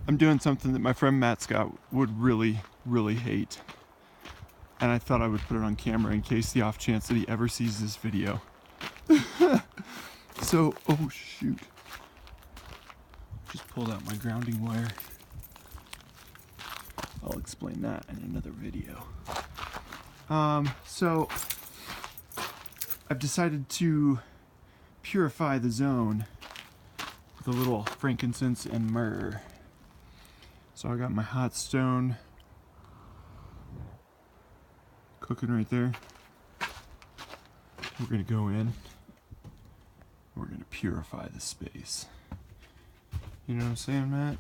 I'm doing something that my friend Matt Scott would really, really hate. And I thought I would put it on camera in case the off chance that he ever sees this video. So, oh shoot. Just pulled out my grounding wire. I'll explain that in another video. So I've decided to purify the zone with a little frankincense and myrrh. So I got my hot stone cooking right there. We're gonna go in. We're gonna purify the space. You know what I'm saying, Matt?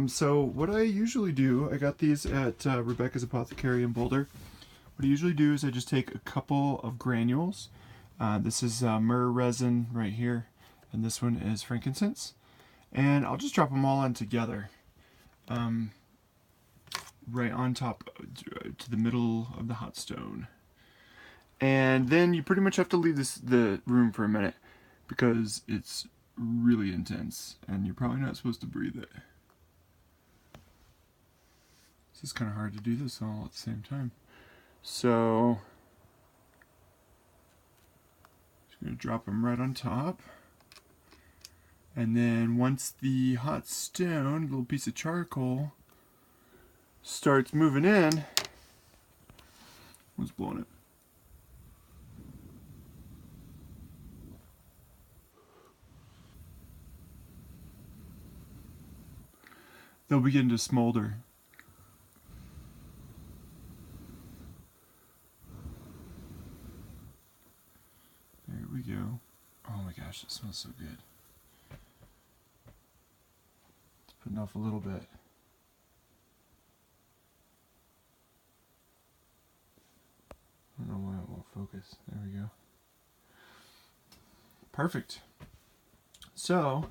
So what I usually do, I got these at Rebecca's Apothecary in Boulder. What I usually do is I just take a couple of granules. This is Myrrh resin right here, and this one is frankincense. And I'll just drop them all in together, right on top to the middle of the hot stone. And then you pretty much have to leave the room for a minute because it's really intense, and you're probably not supposed to breathe it. It's kind of hard to do this all at the same time. So, just going to drop them right on top. And then once the hot stone, little piece of charcoal, starts moving in, what's blowing it? They'll begin to smolder. There we go. Oh my gosh, it smells so good. It's putting off a little bit. I don't know why it won't focus. There we go. Perfect. So,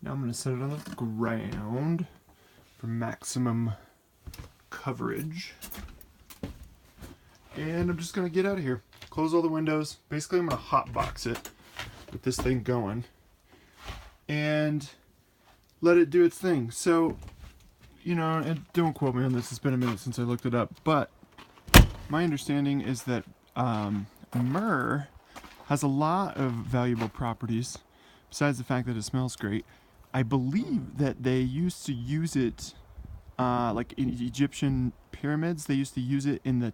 now I'm going to set it on the ground for maximum coverage. And I'm just going to get out of here. Close all the windows. Basically, I'm going to hotbox it with this thing going and let it do its thing. So, you know, and don't quote me on this. It's been a minute since I looked it up. But my understanding is that myrrh has a lot of valuable properties besides the fact that it smells great. I believe that they used to use it, like in Egyptian pyramids, they used to use it in the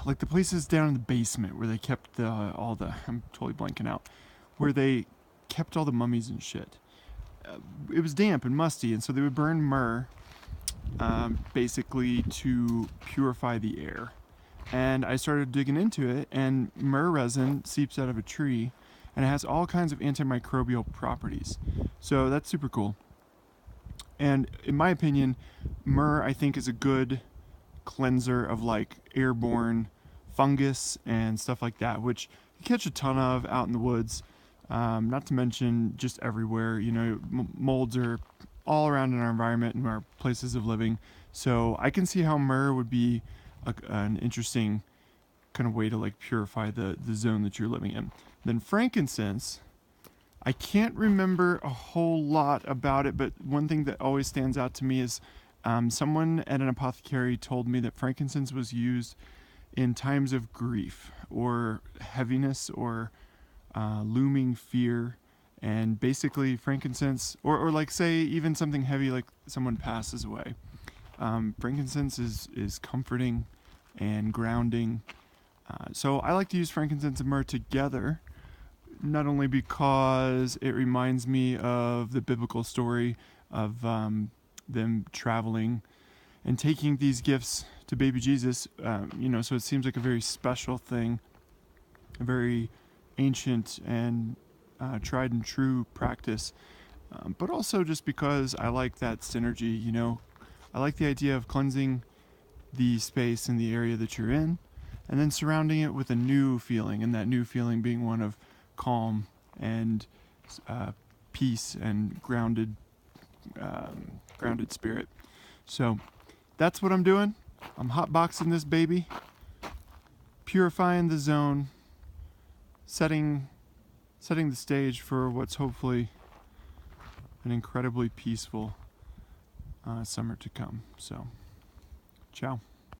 like the places down in the basement where they kept all the, I'm totally blanking out, where they kept all the mummies and shit. It was damp and musty, and so they would burn myrrh, basically to purify the air. And I started digging into it, and myrrh resin seeps out of a tree, and it has all kinds of antimicrobial properties. So that's super cool. And in my opinion, myrrh, I think, is a good cleanser of like airborne fungus and stuff like that, which you catch a ton of out in the woods. Not to mention just everywhere. You know, molds are all around in our environment and our places of living. So I can see how myrrh would be an interesting kind of way to like purify the zone that you're living in. Then frankincense, I can't remember a whole lot about it, but one thing that always stands out to me is someone at an apothecary told me that frankincense was used in times of grief or heaviness or looming fear. And basically frankincense, or like say even something heavy like someone passes away, frankincense is comforting and grounding. So I like to use frankincense and myrrh together, not only because it reminds me of the biblical story of them traveling and taking these gifts to baby Jesus, you know, so it seems like a very special thing, a very ancient and tried and true practice, but also just because I like that synergy, you know. I like the idea of cleansing the space and the area that you're in, and then surrounding it with a new feeling, and that new feeling being one of calm and peace and grounded spirit. So that's what I'm doing. I'm hotboxing this baby, purifying the zone, setting setting the stage for what's hopefully an incredibly peaceful summer to come. So, ciao.